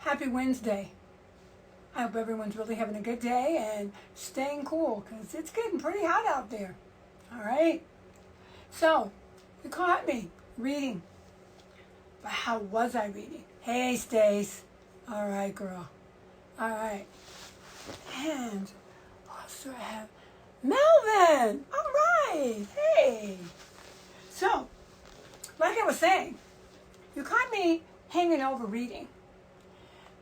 Happy Wednesday. I hope everyone's really having a good day and staying cool because it's getting pretty hot out there. All right. So, you caught me reading. But how was I reading? Hey, Stace. All right, girl. All right. And also I have Melvin. All right. Hey. So, like I was saying, you caught me hanging over reading.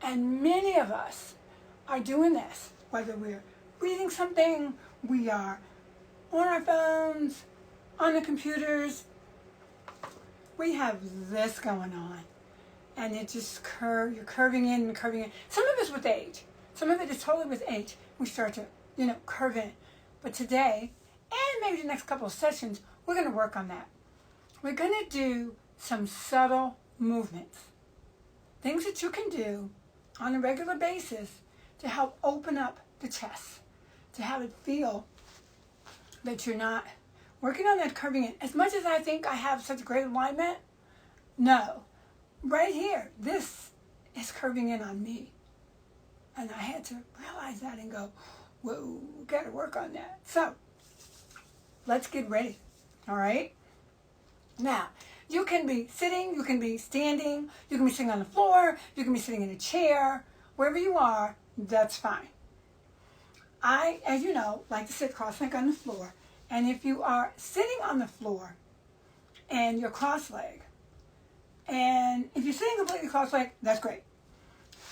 And many of us are doing this, whether we're reading something, we are on our phones, on the computers. We have this going on. And it just you're curving in and curving in. Some of it's with age. Some of it is totally with age. We start to, curve in. But today, and maybe the next couple of sessions, we're going to work on that. We're going to do some subtle movements. Things that you can do on a regular basis to help open up the chest, to have it feel that you're not working on that curving in. As much as I think I have such great alignment, no. Right here, this is curving in on me. And I had to realize that and go, whoa, got to work on that. So, let's get ready, all right? Now, you can be sitting, you can be standing, you can be sitting on the floor, you can be sitting in a chair, wherever you are, that's fine. I, as you know, like to sit cross-legged on the floor. And if you are sitting on the floor and you're cross-legged, and if you're sitting completely cross-legged, that's great.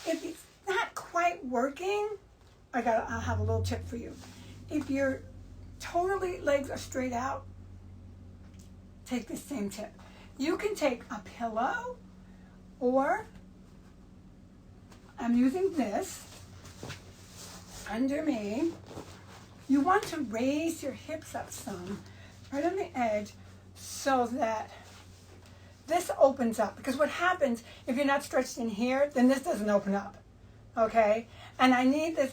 If it's not quite working, I'll have a little tip for you. If your totally legs are straight out, take this same tip. You can take a pillow, or I'm using this under me. You want to raise your hips up some, right on the edge, so that this opens up. Because what happens if you're not stretched in here, then this doesn't open up. Okay? And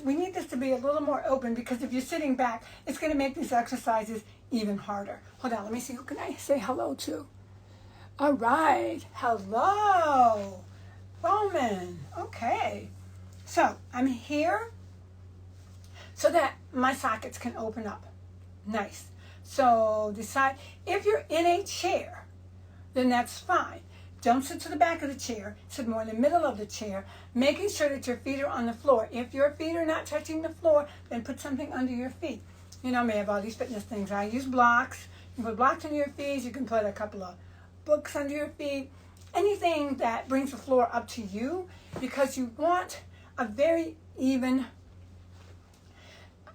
we need this to be a little more open, because if you're sitting back, it's going to make these exercises even harder. Hold on, let me see, who can I say hello to? All right, hello, Roman. Okay, so I'm here so that my sockets can open up. Nice. So decide, if you're in a chair, then that's fine. Don't sit to the back of the chair, sit more in the middle of the chair, making sure that your feet are on the floor. If your feet are not touching the floor, then put something under your feet. You know me, I have all these fitness things. I use blocks. You can put blocks under your feet. You can put a couple of books under your feet. Anything that brings the floor up to you, because you want a very even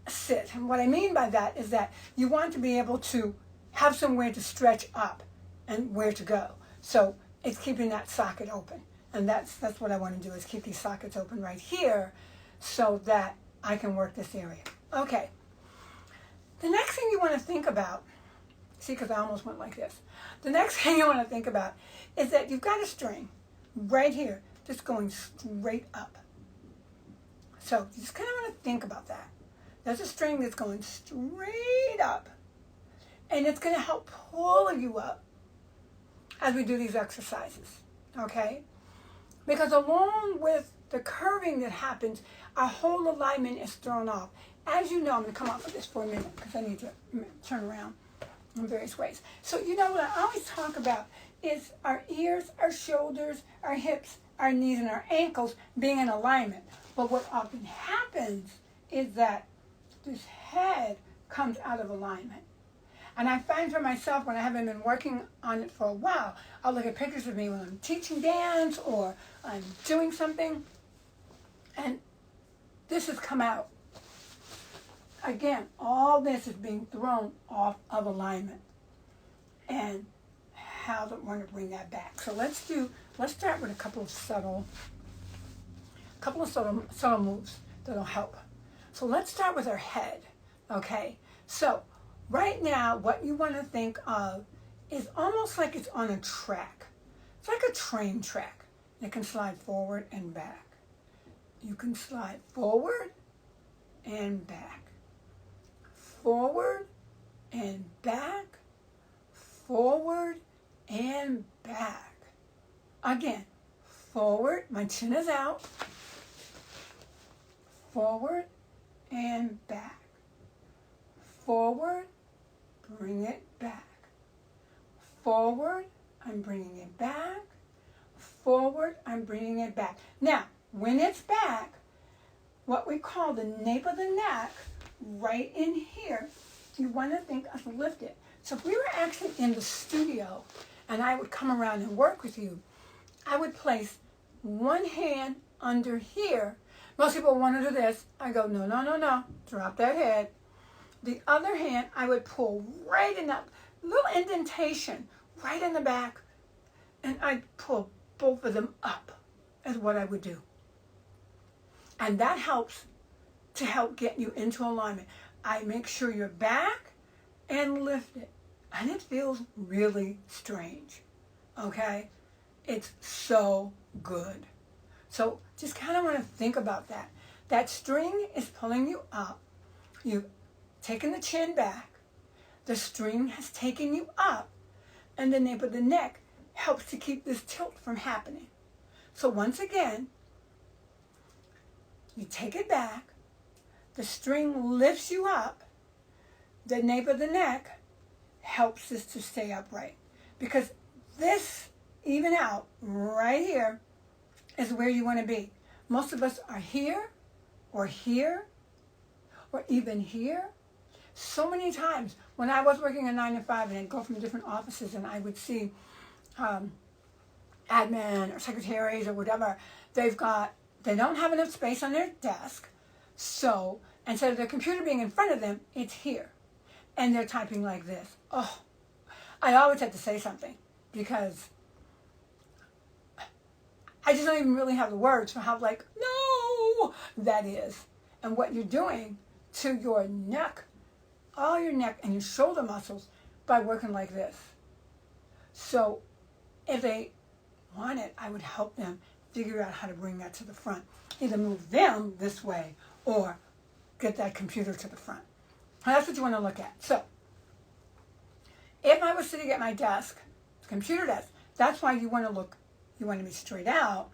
sit. And what I mean by that is that you want to be able to have somewhere to stretch up and where to go. So it's keeping that socket open. And that's what I want to do, is keep these sockets open right here so that I can work this area. Okay. The next thing you want to think about, see, because I almost went like this. The next thing you want to think about is that you've got a string right here just going straight up. So you just kind of want to think about that. There's a string that's going straight up. And it's going to help pull you up as we do these exercises, okay? Because along with the curving that happens, our whole alignment is thrown off. As you know, I'm going to come off of this for a minute because I need to turn around in various ways. So you know what I always talk about is our ears, our shoulders, our hips, our knees, and our ankles being in alignment. But what often happens is that this head comes out of alignment. And I find for myself, when I haven't been working on it for a while, I'll look at pictures of me when I'm teaching dance or I'm doing something, and this has come out. Again, all this is being thrown off of alignment. And how do we want to bring that back? So let's start with a couple of subtle moves that'll help. So let's start with our head, okay? So right now, what you want to think of is almost like it's on a track. It's like a train track. It can slide forward and back. You can slide forward and back. Forward and back. Forward and back. Again, forward, my chin is out. forward and back. Forward, bring it back. Forward, I'm bringing it back. Forward, I'm bringing it back. Now, when it's back, what we call the nape of the neck, right in here, you want to think of lift it. So if we were actually in the studio and I would come around and work with you, I would place one hand under here. Most people want to do this. I go, no, no, no, no. Drop that head. The other hand, I would pull right in that little indentation, right in the back, and I'd pull both of them up, is what I would do. And that helps to help get you into alignment. I make sure you're back and lift it. And it feels really strange, okay? It's so good. So just kind of want to think about that. That string is pulling you up. You've taken the chin back. The string has taken you up. And the nape of the neck helps to keep this tilt from happening. So once again, you take it back. The string lifts you up. The nape of the neck helps this to stay upright. Because this even out right here is where you want to be. Most of us are here or even here. So many times when I was working a 9 to 5 and I'd go from different offices and I would see admin or secretaries or whatever, they don't have enough space on their desk. So instead of their computer being in front of them, it's here. And they're typing like this. Oh, I always have to say something because I just don't even really have the words for how no that is. And what you're doing to your neck, all your neck and your shoulder muscles by working like this. So if they want it, I would help them figure out how to bring that to the front. Either move them this way or get that computer to the front. That's what you want to look at. So if I was sitting at my desk, computer desk, that's why you want to be straight out,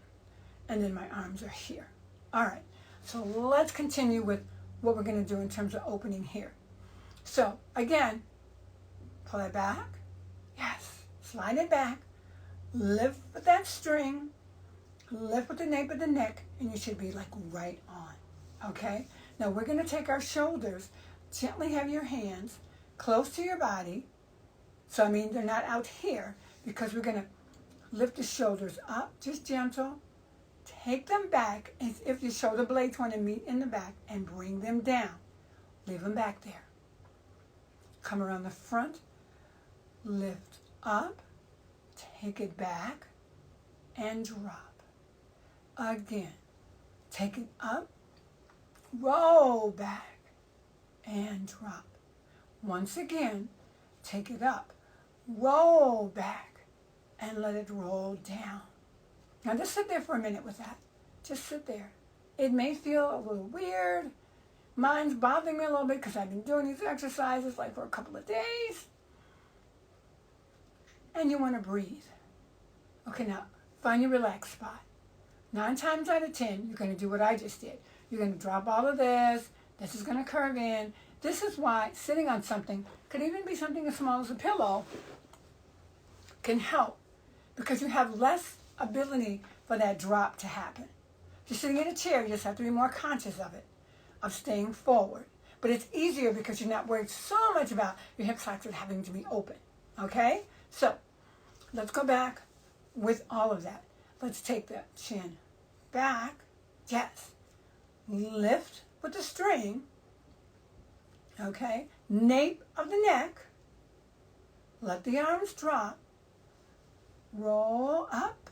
and then my arms are here. All right, so let's continue with what we're going to do in terms of opening here. So again, pull it back. Yes, slide it back. Lift with that string. Lift with the nape of the neck, and you should be right on. Okay? Now we're going to take our shoulders, gently have your hands close to your body. So I mean they're not out here because we're going to lift the shoulders up, just gentle. Take them back as if your shoulder blades want to meet in the back and bring them down. Leave them back there. Come around the front, lift up, take it back, and drop. Again, take it up, roll back, and drop. Once again, take it up, roll back, and let it roll down. Now just sit there for a minute with that. Just sit there. It may feel a little weird. Mine's bothering me a little bit because I've been doing these exercises for a couple of days. And you want to breathe. Okay, now find your relaxed spot. 9 times out of 10, you're going to do what I just did. You're going to drop all of this. This is going to curve in. This is why sitting on something, could even be something as small as a pillow, can help because you have less ability for that drop to happen. If you're sitting in a chair, you just have to be more conscious of it, of staying forward. But it's easier because you're not worried so much about your hip flexors having to be open. Okay? So let's go back with all of that. Let's take the chin back. Yes. Lift with the string. Okay? Nape of the neck. Let the arms drop. Roll up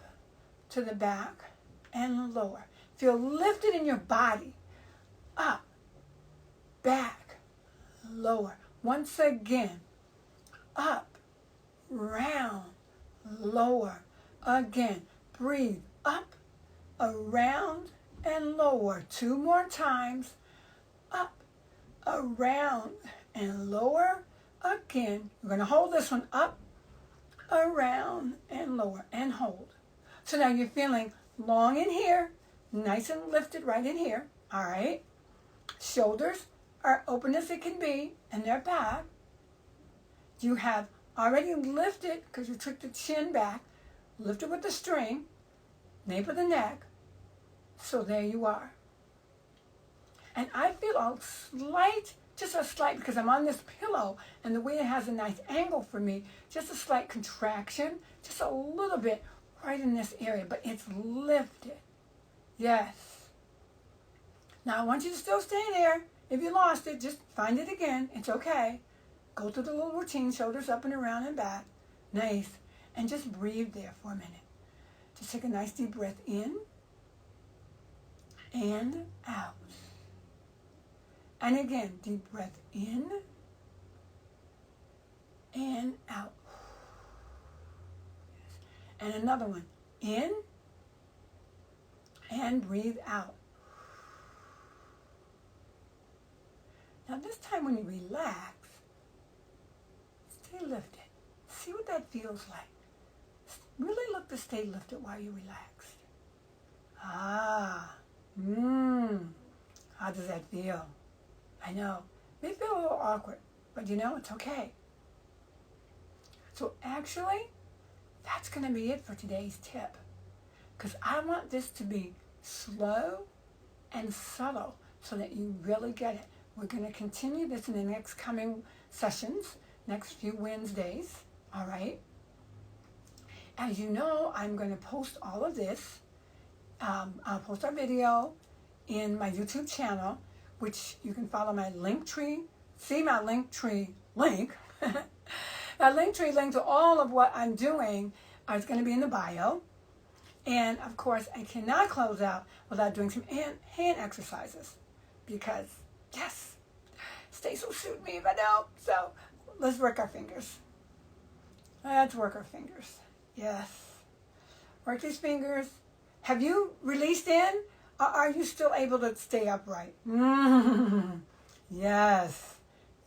to the back and lower. Feel lifted in your body. Up, back, lower. Once again. Up, round, lower. Again. Breathe up, around, and lower. 2 more times. Up, around, and lower. Again. We're going to hold this one up, around, and lower, and hold. So now you're feeling long in here, nice and lifted right in here. All right. Shoulders are open as it can be, and they're back. You have already lifted, because you took the chin back, lifted with the string, nape of the neck. So there you are. And I feel a slight, just a slight, because I'm on this pillow, and the way it has a nice angle for me, just a slight contraction, just a little bit right in this area, but it's lifted. Yes. Now I want you to still stay there. If you lost it, just find it again. It's okay. Go through the little routine, shoulders up and around and back. Nice. And just breathe there for a minute. Just take a nice deep breath in and out. And again, deep breath in and out. And another one. In and breathe out. Now this time when you relax, stay lifted. See what that feels like. Really look to stay lifted while you're relaxed. How does that feel? I know, it may feel a little awkward, but you know, it's okay. So actually, that's going to be it for today's tip. Because I want this to be slow and subtle so that you really get it. We're going to continue this in the next coming sessions, next few Wednesdays, all right? As you know, I'm going to post all of this. I'll post our video in my YouTube channel, which you can follow my link tree. See my link tree link. My link tree link to all of what I'm doing is going to be in the bio. And of course, I cannot close out without doing some hand exercises because, yes, Stace will shoot me if I don't. So let's work our fingers. Let's work our fingers. Yes. Work these fingers. Have you released in? Or are you still able to stay upright? Yes.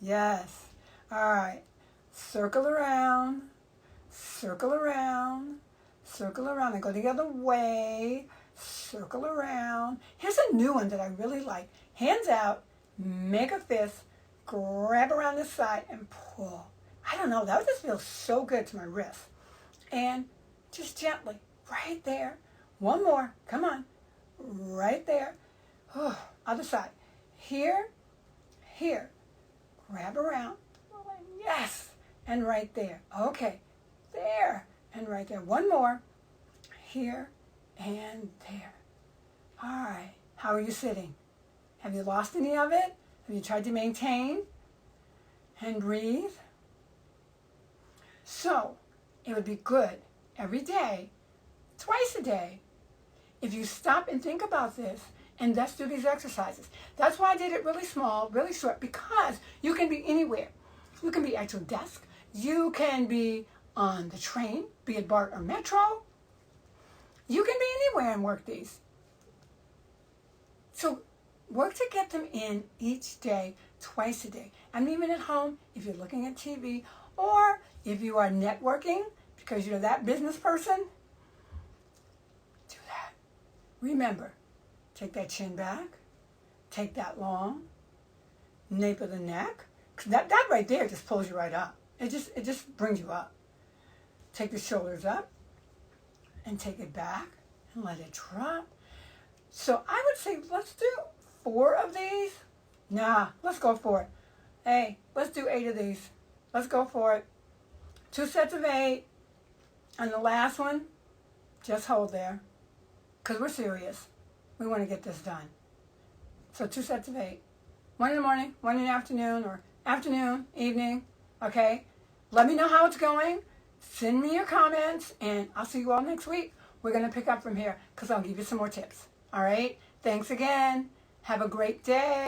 Yes. All right. Circle around. Circle around. Circle around. I go the other way. Circle around. Here's a new one that I really like. Hands out. Make a fist. Grab around the side and pull. I don't know. That just feels so good to my wrist. And just gently. Right there. One more. Come on. Right there. Oh, other side. Here. Here. Grab around. Yes. And right there. Okay. There. And right there. One more. Here and there. All right. How are you sitting? Have you lost any of it? Have you tried to maintain? And breathe. So, it would be good every day, twice a day, if you stop and think about this and let's do these exercises. That's why I did it really small, really short, because you can be anywhere. You can be at your desk. You can be on the train, be it BART or Metro. You can be anywhere and work these. So work to get them in each day, twice a day. And even at home, if you're looking at TV, or if you are networking, because you're that business person, do that. Remember, take that chin back, take that long, nape of the neck. That right there just pulls you right up. It just brings you up. Take the shoulders up and take it back and let it drop. So I would say let's do 4 of these. Nah, let's go for it. Hey, let's do 8 of these. Let's go for it. 2 sets of 8. And the last one, just hold there. Because we're serious. We want to get this done. So 2 sets of 8. 1 in the morning, 1 in the afternoon, or afternoon, evening. Okay? Let me know how it's going. Send me your comments, and I'll see you all next week. We're going to pick up from here because I'll give you some more tips. All right? Thanks again. Have a great day.